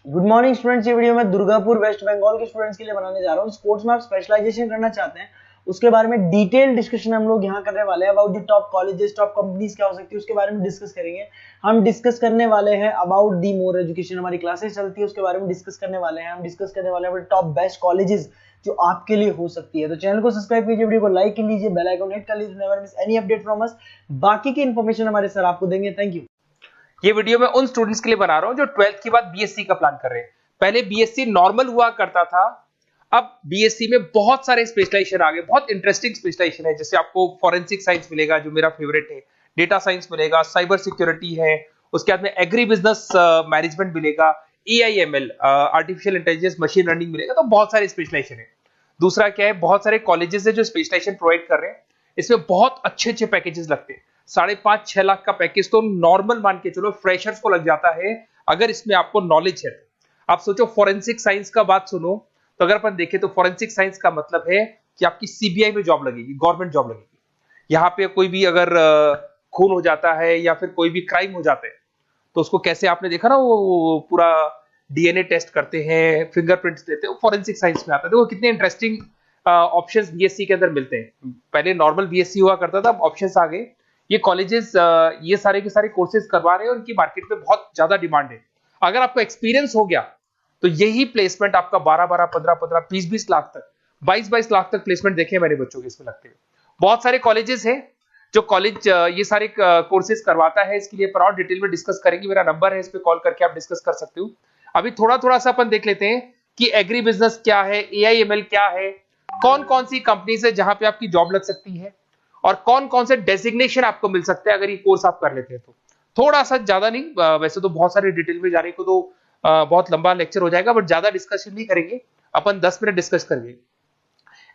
Good morning students. ये video मैं Durgapur waste Bengal के स्टूडेंट्स के लिए बनाने जा रहा हूँ। स्पोर्ट्स में आप स्पेशलाइजेशन करना चाहते हैं उसके बारे में डिटेल डिस्कशन हम लोग यहाँ करने वाले हैं। About the top colleges, top companies क्या हो सकती है उसके बारे में डिस्कस करेंगे। हम डिस्कस करने वाले हैं अबाउट दी मोर एजुकेशन, हमारी क्लासेस चलती है उसके बारे में डिस्कस करने वाले हैं। हम डिस्कस करने वाले हैं टॉप बेस्ट कॉलेजेस जो आपके लिए हो सकती है। तो चैनल को सब्सक्राइब कीजिए, वीडियो को लाइक कर लीजिए, बेल आइकन हिट कर लीजिए, never miss any update from us. बाकी की इन्फॉर्मेशन हमारे सर आपको देंगे। Thank you. ये वीडियो मैं उन स्टूडेंट्स के लिए बना रहा हूं जो 12th के बाद बीएससी का प्लान कर रहे हैं। पहले बीएससी नॉर्मल हुआ करता था, अब बीएससी में बहुत सारे स्पेशलाइजेशन आ गए, बहुत इंटरेस्टिंग स्पेशलाइजेशन है। जैसे आपको फॉरेंसिक साइंस मिलेगा जो मेरा फेवरेट है, डेटा साइंस मिलेगा, साइबर सिक्योरिटी है, उसके बाद में एग्री बिजनेस मैनेजमेंट मिलेगा, AIML artificial intelligence machine learning मिलेगा। तो बहुत सारे स्पेशलाइजेशन है। दूसरा क्या है, बहुत सारे कॉलेजेस है जो स्पेशलाइजेशन प्रोवाइड कर रहे हैं। इसमें बहुत अच्छे अच्छे पैकेजेस लगते हैं। 5.5-6 लाख का पैकेज तो नॉर्मल मान के चलो फ्रेशर्स को लग जाता है, अगर इसमें आपको नॉलेज है। आप सोचो फॉरेंसिक साइंस का बात सुनो, तो अगर अपन देखें तो फॉरेंसिक साइंस का मतलब है कि आपकी सीबीआई में जॉब लगेगी, गवर्नमेंट जॉब लगेगी। यहाँ पे कोई भी अगर खून हो जाता है या फिर कोई भी क्राइम हो जाता है तो उसको कैसे, आपने देखा ना वो पूरा डीएनए टेस्ट करते हैं, फिंगरप्रिंट्स लेते हैं, वो फॉरेंसिक साइंस में आता है। देखो कितने इंटरेस्टिंग ऑप्शंस बीएससी के अंदर मिलते हैं। पहले नॉर्मल बीएससी हुआ करता था, अब ऑप्शंस आ गए। ये कॉलेजेस ये सारे के सारे कोर्सेज करवा रहे हैं और उनकी मार्केट में बहुत ज्यादा डिमांड है। अगर आपको एक्सपीरियंस हो गया तो यही प्लेसमेंट आपका 12-12, 15-15, 20-20 लाख तक, 22-22 लाख तक प्लेसमेंट देखे मैंने बच्चों के इसमें लगते हुए। बहुत सारे कॉलेजेस हैं जो कॉलेज ये सारे कोर्सेज करवाता है। इसके लिए पर और डिटेल में डिस्कस करेंगे। मेरा नंबर है, इस पे कॉल करके आप डिस्कस कर सकते हो। अभी थोड़ा थोड़ा सा अपन देख लेते हैं कि एग्री बिजनेस क्या है, एआईएमएल क्या है, कौन कौन सी कंपनीज है जहां पे आपकी जॉब लग सकती है, और कौन कौन से डेजिग्नेशन आपको मिल सकते हैं अगर ये कोर्स आप कर लेते हैं तो। थोड़ा सा, ज्यादा नहीं, वैसे तो बहुत सारे डिटेल में जाने को तो बहुत लंबा लेक्चर हो जाएगा, बट ज्यादा डिस्कशन नहीं करेंगे अपन, 10 मिनट डिस्कस करेंगे।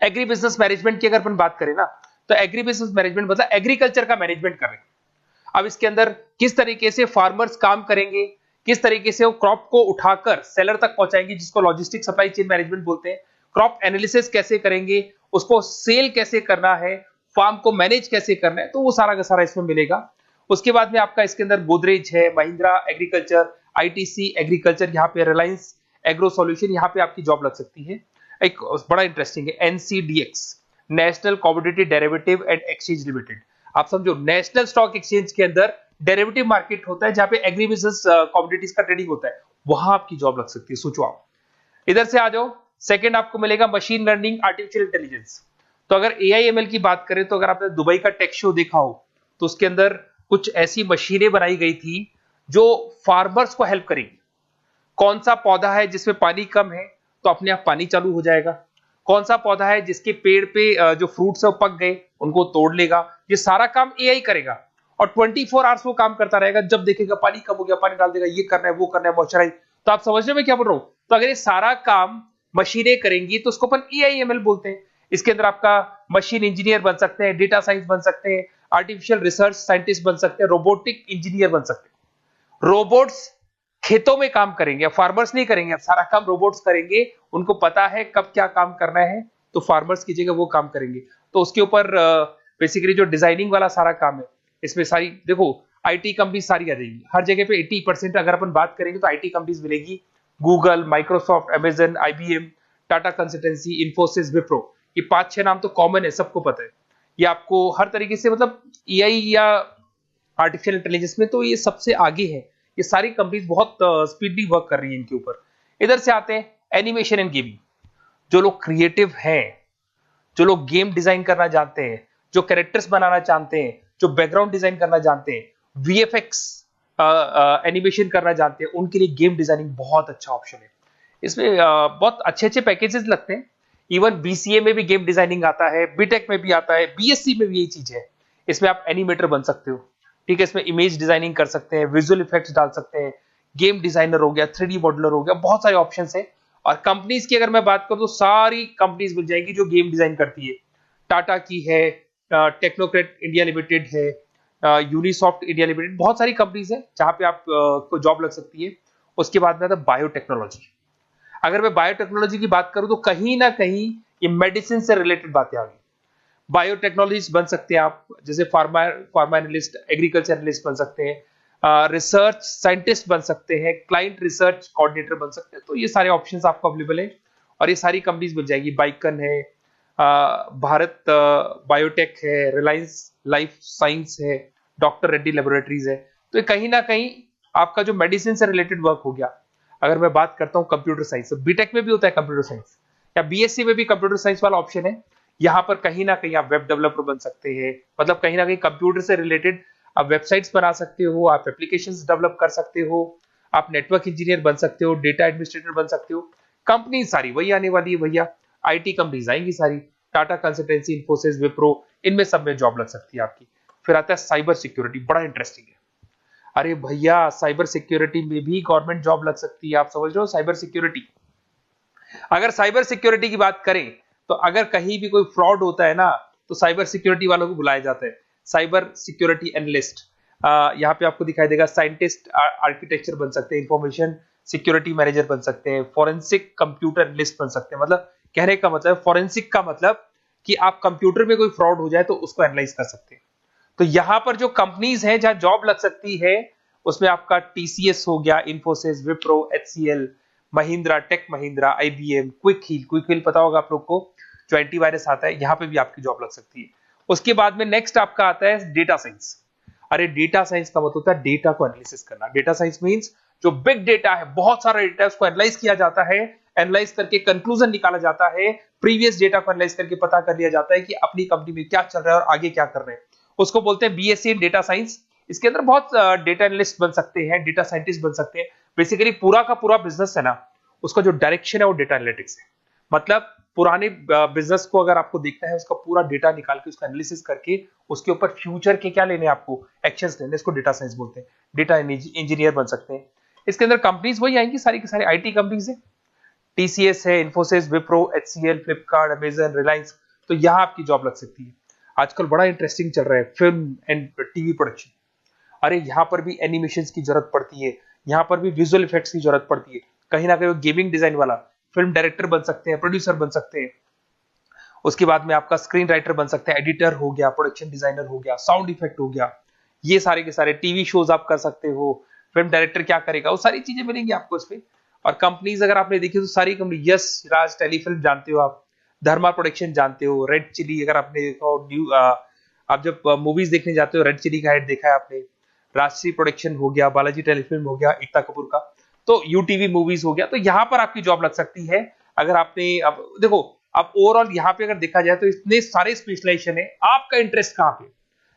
एग्री बिजनेस मैनेजमेंट की अगर अपन बात करें ना, तो एग्री बिजनेस मैनेजमेंट मतलब एग्रीकल्चर का मैनेजमेंट कर रहे हैं। अब इसके अंदर किस तरीके से फार्मर्स काम करेंगे, किस तरीके से वो क्रॉप को उठाकर सेलर तक पहुंचाएंगे, जिसको लॉजिस्टिक सप्लाई चेन मैनेजमेंट बोलते हैं। क्रॉप एनालिसिस कैसे करेंगे, उसको सेल कैसे करना है, फार्म को मैनेज कैसे करना है, तो वो सारा का सारा इसमें मिलेगा। उसके बाद में आपका इसके अंदर गोदरेज है, महिंद्रा एग्रीकल्चर, आईटीसी एग्रीकल्चर, यहाँ पे रिलायंस एग्रो सॉल्यूशन, यहाँ पे आपकी जॉब लग सकती है। एक बड़ा इंटरेस्टिंग है NCDEX, national commodity derivative and exchange limited. आप समझो नेशनल स्टॉक एक्सचेंज के अंदर डेरिवेटिव मार्केट होता है जहां पे एग्री बिजनेस कमोडिटीज का ट्रेडिंग होता है, वहां आपकी जॉब लग सकती है। सोचो आप, इधर से आ जाओ। सेकंड आपको मिलेगा मशीन लर्निंग आर्टिफिशियल इंटेलिजेंस। तो अगर एआईएमएल की बात करें तो अगर आपने दुबई का टेक शो देखा हो तो उसके अंदर कुछ ऐसी मशीनें बनाई गई थी जो फार्मर्स को हेल्प करेंगी। कौन सा पौधा है जिसमें पानी कम है तो अपने आप पानी चालू हो जाएगा, कौन सा पौधा है जिसके पेड़ पे जो फ्रूट्स है वो पक गए उनको तोड़ लेगा, ये सारा काम एआई करेगा। और 24 आवर्स वो काम करता रहेगा, जब देखेगा पानी कम हो गया पानी डाल देगा, ये करना है वो करना है, मॉइस्चराइज। तो आप समझ रहे हो मैं क्या बोल रहा हूं? तो अगर ये सारा काम मशीनें करेंगी तो उसको अपन एआईएमएल बोलते हैं। इसके अंदर आपका मशीन इंजीनियर बन सकते हैं, डेटा साइंस बन सकते हैं, आर्टिफिशियल रिसर्च साइंटिस्ट बन सकते हैं, रोबोटिक इंजीनियर बन सकते हैं। रोबोट्स खेतों में काम करेंगे, फार्मर्स नहीं करेंगे, अब सारा काम रोबोट्स करेंगे। उनको पता है कब क्या काम करना है, तो फार्मर्स की जगह वो काम करेंगे। तो उसके ऊपर बेसिकली जो डिजाइनिंग वाला सारा काम है, इसमें सारी देखो आईटी कंपनी सारी आ जाएगी। हर जगह पे 80% अगर अपन बात करेंगे तो आईटी कंपनीज मिलेगी। Google, Microsoft, Amazon, IBM, Tata consultancy, Infosys, Wipro, ये 5-6 नाम तो कॉमन है, सबको पता है। ये आपको हर तरीके से, मतलब एआई या आर्टिफिशियल इंटेलिजेंस में तो ये सबसे आगे है। ये सारी कंपनीज बहुत स्पीडली वर्क कर रही है इनके ऊपर। इधर से आते हैं एनिमेशन एंड गेमिंग। जो लोग क्रिएटिव हैं, जो लोग गेम डिजाइन करना जानते हैं, जो कैरेक्टर्स बनाना चाहते हैं, जो बैकग्राउंड डिजाइन करना जानते हैं, वीएफएक्स एनिमेशन करना जानते हैं, उनके लिए गेम डिजाइनिंग बहुत अच्छा ऑप्शन है। इसमें बहुत अच्छे अच्छे पैकेजेस लगते हैं। इवन बीसीए में भी गेम डिजाइनिंग आता है, बीटेक में भी आता है, बीएससी में भी यही चीज है। इसमें आप एनिमेटर बन सकते हो, ठीक है। इसमें इमेज डिजाइनिंग कर सकते हैं, विजुअल इफेक्ट्स डाल सकते हैं, गेम डिजाइनर हो गया, 3D मॉडलर हो गया, बहुत सारे ऑप्शंस हैं। और कंपनीज की अगर मैं बात करूं तो सारी कंपनीज मिल जाएंगी जो गेम डिजाइन करती है। टाटा की है, टेक्नोक्रेट इंडिया लिमिटेड है, यूनिसॉफ्ट इंडिया लिमिटेड, बहुत सारी कंपनीज है जहां पे आप को जॉब लग सकती है। उसके बाद में आता है बायोटेक्नोलॉजी। अगर मैं बायोटेक्नोलॉजी की बात करूं तो कहीं ना कहीं ये मेडिसिन से रिलेटेड बातें आ गई। बायोटेक्नोलॉजिस्ट बन सकते हैं आप, जैसे फार्मा एनालिस्ट, एग्रीकल्चर एनालिस्ट बन सकते हैं, रिसर्च साइंटिस्ट बन सकते हैं, क्लाइंट रिसर्च कोऑर्डिनेटर बन सकते हैं। तो ये सारे ऑप्शंस आपको अवेलेबल है और ये सारी कंपनीज मिल जाएगी। बाइकन है, भारत बायोटेक है, रिलायंस लाइफ साइंस है, डॉक्टर रेड्डी लेबोरेटरीज है। तो ये कहीं ना कहीं आपका जो मेडिसिन से रिलेटेड वर्क हो गया। अगर मैं बात करता हूँ कंप्यूटर साइंस, तो बीटेक में भी होता है कंप्यूटर साइंस, या बीएससी में भी कंप्यूटर साइंस वाला ऑप्शन है। यहाँ पर कहीं ना कहीं आप वेब डेवलपर बन सकते हैं, मतलब कहीं ना कहीं कंप्यूटर से रिलेटेड आप वेबसाइट्स बना सकते हो, आप एप्लीकेशंस डेवलप कर सकते हो, आप नेटवर्क इंजीनियर बन सकते हो, डेटा एडमिनिस्ट्रेटर बन सकते हो। कंपनी सारी वही आने वाली है भैया, आईटी कंपनीज आएंगी सारी, टाटा कंसल्टेंसी, इन्फोसिस, विप्रो, इनमें सब में जॉब लग सकती है आपकी। फिर आता है साइबर सिक्योरिटी, बड़ा इंटरेस्टिंग है। अरे भैया साइबर सिक्योरिटी में भी गवर्नमेंट जॉब लग सकती है। आप समझ रहे हो साइबर सिक्योरिटी? अगर साइबर सिक्योरिटी की बात करें तो अगर कहीं भी कोई फ्रॉड होता है ना, तो साइबर सिक्योरिटी वालों को बुलाया जाता है साइबर सिक्योरिटी एनालिस्ट। यहाँ पे आपको दिखाई देगा साइंटिस्ट, आर्किटेक्चर बन सकते हैं, इंफॉर्मेशन सिक्योरिटी मैनेजर बन सकते हैं, फॉरेंसिक कंप्यूटर एनालिस्ट बन सकते हैं। मतलब कहने का मतलब, फॉरेंसिक का मतलब कि आप कंप्यूटर में कोई फ्रॉड हो जाए तो उसको एनालाइज कर सकते हैं। तो यहां पर जो कंपनीज हैं जहां जॉब लग सकती है, उसमें आपका टीसीएस हो गया, Infosys, Wipro, HCL, Mahindra, Tech Mahindra, IBM, Quick Heal पता होगा आप लोग को, जो एंटीवायरस आता है, यहां पे भी आपकी जॉब लग सकती है। उसके बाद में नेक्स्ट आपका आता है डेटा साइंस। अरे डेटा साइंस का मतलब होता है डेटा को एनालिसिस करना। डेटा साइंस मींस जो बिग डेटा है, बहुत सारा डेटा है, उसको एनालाइज किया जाता है, एनालाइज करके कंक्लूजन निकाला जाता है, प्रीवियस डेटा को एनालाइज करके पता कर लिया जाता है कि अपनी कंपनी में क्या चल रहा है और आगे क्या कर रहे हैं। उसको बोलते हैं बीएससी इन डेटा साइंस। इसके अंदर बहुत डेटा एनालिस्ट बन सकते हैं, डेटा साइंटिस्ट बन सकते हैं। बेसिकली पूरा का पूरा बिजनेस है ना, उसका जो डायरेक्शन है वो डेटा एनालिटिक्स है। मतलब पुराने बिजनेस को अगर आपको देखना है, उसका पूरा डेटा निकाल के उसका एनालिसिस करके उसके ऊपर फ्यूचर के क्या लेने हैं आपको, एक्शंस लेने, इसको डेटा साइंस बोलते हैं। डेटा इंजीनियर बन सकते हैं। इसके अंदर कंपनीज वही आएंगी, सारी की सारी आईटी कंपनीज है, टीसीएस है, इन्फोसिस, विप्रो, एचसीएल, फ्लिपकार्ट, अमेजन, रिलायंस। तो यहां आपकी जॉब लग सकती है। आजकल बड़ा इंटरेस्टिंग चल रहा है फिल्म एंड टीवी प्रोडक्शन। अरे यहाँ पर भी एनिमेशन की जरूरत पड़ती है, यहाँ पर भी विजुअल इफेक्ट्स की जरूरत पड़ती है। कहीं ना कहीं गेमिंग डिजाइन वाला फिल्म डायरेक्टर बन सकते हैं, प्रोड्यूसर बन सकते हैं। उसके बाद में आपका स्क्रीन राइटर बन सकते हैं, एडिटर हो गया, प्रोडक्शन डिजाइनर हो गया, साउंड इफेक्ट हो गया। ये सारे के सारे टीवी शोज आप कर सकते हो। फिल्म डायरेक्टर क्या करेगा, वो सारी चीजें मिलेंगी आपको इसमें। और कंपनीज अगर आपने देखी तो सारी कंपनी, यस राज टेलीफिल्म जानते हो आप, धर्मा प्रोडक्शन जानते हो, रेड चिली अगर आपने देखा हो, न्यू आप जब मूवीज देखने जाते हो, रेड चिली का हेड देखा है आपने, राजश्री प्रोडक्शन हो गया, बालाजी टेलीफिल्म हो गया, एकता कपूर का, तो यूटीवी मूवीज हो गया। तो यहाँ पर आपकी जॉब लग सकती है। अगर आपने, अब देखो, अब ओवरऑल यहाँ पे अगर देखा जाए तो इतने सारे स्पेशलाइजेशन है, आपका इंटरेस्ट कहाँ पे,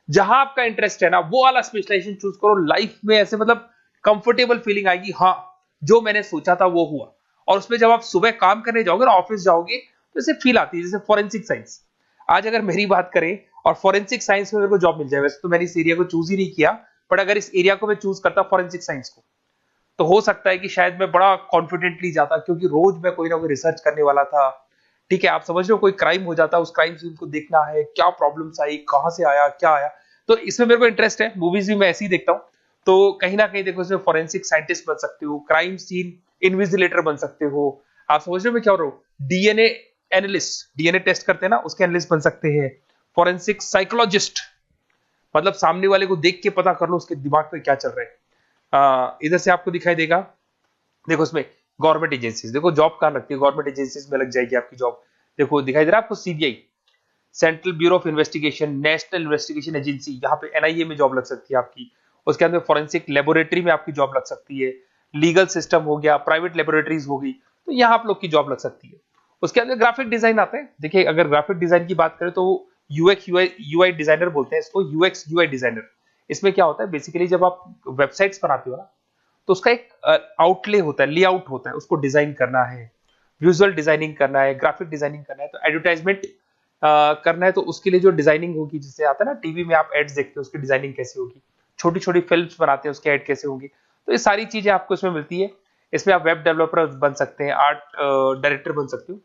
जहां आपका इंटरेस्ट है ना वो वाला स्पेशलाइजेशन चूज करो। लाइफ में ऐसे मतलब कंफर्टेबल फीलिंग आएगी, हाँ जो मैंने सोचा था वो हुआ। और उसमें जब आप सुबह काम करने जाओगे ना, ऑफिस जाओगे, तो ऐसे फील आती है। जैसे फॉरेंसिक साइंस, आज अगर मेरी बात करें और फॉरेंसिक साइंस में मेरे को जॉब मिल जाए, वैसे तो मैंने इस एरिया को चूज ही नहीं किया, बट अगर इस एरिया को मैं चूज करता फॉरेंसिक साइंस को, तो हो सकता है कि शायद मैं बड़ा कॉन्फिडेंटली जाता, क्योंकि रोज मैं कोई ना कोई रिसर्च करने वाला था। ठीक है, आप समझ रहे हो, कोई क्राइम हो जाता, उस क्राइम सीन को देखना है, क्या प्रॉब्लम्स आई, कहां से आया, क्या आया। तो इसमें मेरे को इंटरेस्ट है, मूवीज भी मैं ऐसे ही देखता हूँ। तो कहीं ना कहीं देखो, इसमें फॉरेंसिक साइंटिस्ट बन सकते हो, क्राइम सीन इन्विजिलेटर बन सकते हो। आप समझ रहे हो मैं क्या हो रहा हूँ, डीएनए एनालिस्ट, डीएनए टेस्ट करते हैं ना, उसके एनालिस्ट बन सकते हैं। फॉरेंसिक साइकोलॉजिस्ट, मतलब सामने वाले को देख के पता कर लो उसके दिमाग में क्या चल रहा है। इधर से आपको दिखाई देगा, देखो इसमें गवर्नमेंट एजेंसीज, देखो जॉब कहां लगती है, गवर्नमेंट एजेंसीज में लग जाएगी आपकी जॉब। देखो दिखाई दे रहा है आपको, CBI, central bureau of investigation, national investigation agency, यहाँ पे एनआईए में जॉब लग सकती है आपकी। उसके अंदर फॉरेंसिक लेबोरेटरी में आपकी जॉब लग सकती है। लीगल सिस्टम हो गया, प्राइवेट लेबोरेटरीज हो गई, तो यहाँ आप लोग की जॉब लग सकती है। उसके अंदर ग्राफिक डिजाइन आते हैं। देखिए अगर ग्राफिक डिजाइन की बात करें तो यूएक्स यूआई डिजाइनर बोलते हैं इसको, यूएक्स यूआई डिजाइनर। इसमें क्या होता है, बेसिकली जब आप वेबसाइट्स बनाते हो ना, तो उसका एक आउटले होता है, लेआउट होता है, उसको डिजाइन करना है, विजुअल डिजाइनिंग करना है, ग्राफिक डिजाइनिंग करना है, तो एडवर्टाइजमेंट करना है, तो उसके लिए जो डिजाइनिंग होगी, जिससे आता है ना टीवी में आप एड्स देखते हो, उसकी डिजाइनिंग कैसे होगी, छोटी छोटी फिल्म्स बनाते हैं उसके एड कैसे होंगी, तो ये सारी चीजें आपको इसमें मिलती है। इसमें आप वेब डेवलपर बन सकते हैं, आर्ट डायरेक्टर बन सकते हो।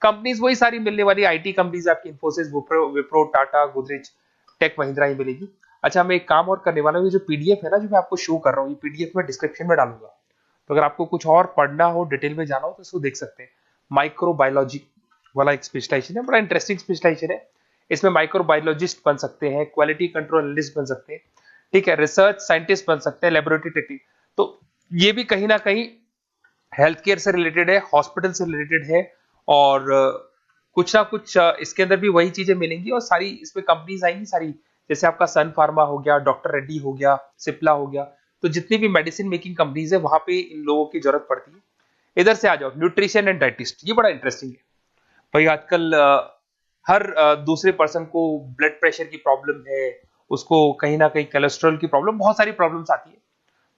कंपनीज वही सारी मिलने वाली आईटी कंपनीज आपकी, इन्फोसिस, विप्रो, टाटा, गोदरेज, टेक महिंद्रा ही मिलेगी। अच्छा, मैं एक काम और करने वाला हूँ, ये जो पीडीएफ है ना जो मैं आपको शो कर रहा हूँ, ये पीडीएफ में डिस्क्रिप्शन में डालूंगा, तो अगर आपको कुछ और पढ़ना हो, डिटेल में जाना हो, तो इसको देख सकते हैं। माइक्रोबायोलॉजी वाला एक स्पेशलाइजेशन है, बड़ा इंटरेस्टिंग स्पेशलाइजेशन है। इसमें माइक्रोबायोलॉजिस्ट बन सकते हैं, क्वालिटी कंट्रोल एनालिस्ट बन सकते हैं, ठीक है, रिसर्च साइंटिस्ट बन सकते हैं, लेबोरेटरी टेक्निक। तो ये भी कहीं ना कहीं हेल्थ केयर से रिलेटेड है, हॉस्पिटल से रिलेटेड है, और कुछ ना कुछ इसके अंदर भी वही चीजें मिलेंगी, और सारी इसमें कंपनीज आएंगी सारी, जैसे आपका सन फार्मा हो गया, डॉक्टर रेड्डी हो गया, सिप्ला हो गया। तो जितनी भी मेडिसिन मेकिंग कंपनीज है वहां पे इन लोगों की जरूरत पड़ती है। इधर से आ जाओ, न्यूट्रिशन एंड डाइटिस्ट, ये बड़ा इंटरेस्टिंग है भाई। आजकल हर दूसरे पर्सन को ब्लड प्रेशर की प्रॉब्लम है, उसको कहीं ना कहीं कोलेस्ट्रॉल की प्रॉब्लम, बहुत सारी प्रॉब्लम्स आती है।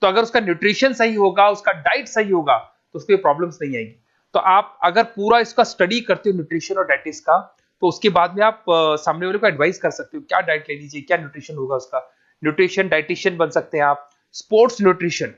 तो अगर उसका न्यूट्रिशन सही होगा, उसका डाइट सही होगा, तो उसको प्रॉब्लम्स नहीं आएगी। तो आप अगर पूरा इसका स्टडी करते हो न्यूट्रिशन और डाइटिस का, तो उसके बाद में आप सामने वाले को एडवाइस कर सकते हो क्या डाइट लेनी चाहिए, क्या न्यूट्रिशन होगा उसका। न्यूट्रिशन डाइटिशियन बन सकते हैं आप, स्पोर्ट्स न्यूट्रिशन,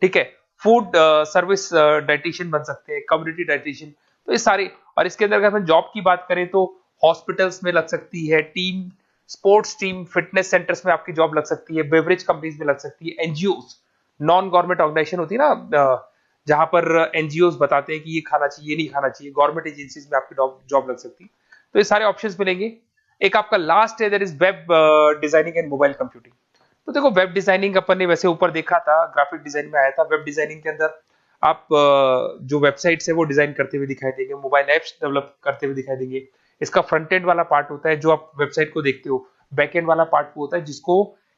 ठीक है, फूड सर्विस डाइटिशियन बन सकते हैं, कम्युनिटी डाइटिशियन। तो ये सारे, और इसके अंदर अगर हम जॉब की बात करें तो हॉस्पिटल्स में लग सकती है, team sports team fitness centres में आपकी जॉब लग सकती है, बेवरेज कंपनीज में लग सकती है, एनजीओस, नॉन गवर्नमेंट ऑर्गेनाइजेशन होती है ना, जहां पर एनजीओस बताते हैं कि ये खाना चाहिए, ये नहीं खाना चाहिए, गवर्नमेंट एजेंसीज में आपकी जॉब लग सकती है। तो ये सारे ऑप्शंस मिलेंगे। एक आपका लास्ट है, that is web designing and mobile computing. तो देखो, वेब डिजाइनिंग अपन ने वैसे ऊपर देखा था, ग्राफिक डिजाइन में आया था। वेब डिजाइनिंग के अंदर आप जो वेबसाइट्स है वो डिजाइन करते हुए दिखाई देंगे, मोबाइल एप्स डेवलप करते हुए दिखाई देंगे। इसका फ्रंट एंड वाला पार्ट होता है जो आप वेबसाइट को देखते हो, बैक एंड वाला पार्ट वो होता है जिसको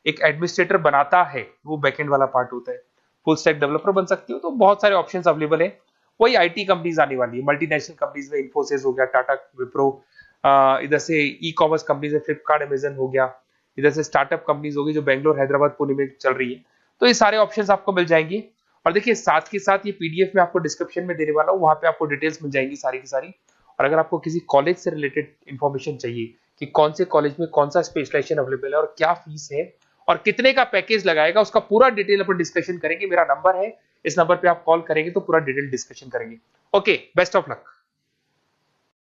एक एडमिनिस्ट्रेटर बनाता है, वो बैक एंड वाला पार्ट होता है। फुल स्टैक डेवलपर बन सकते हो। तो बहुत सारे ऑप्शंस अवेलेबल है। वही आईटी कंपनीज आने वाली है, मल्टीनेशनल कंपनीज में इन्फोसिस हो गया, टाटा, विप्रो, इधर से ई कॉमर्स कंपनीज में फ्लिपकार्ट, अमेजन हो गया, इधर से स्टार्टअप कंपनीज होगी जो बेंगलोर, हैदराबाद, पुणे में चल रही है। तो ये सारे ऑप्शंस आपको मिल जाएंगे। और देखिए, साथ के साथ ये पीडीएफ में आपको डिस्क्रिप्शन में देने वाला हूँ, वहां पे आपको डिटेल्स मिल जाएंगी सारी की सारी। और अगर आपको किसी कॉलेज से रिलेटेड इन्फॉर्मेशन चाहिए कि कौन से कॉलेज में कौन सा स्पेशलाइजेशन अवेलेबल है और क्या फीस है और कितने का पैकेज लगाएगा, उसका पूरा डिटेल अपन डिस्कशन करेंगे। मेरा नंबर है, इस नंबर पे आप कॉल करेंगे तो पूरा डिटेल डिस्कशन करेंगे। Okay, best of luck.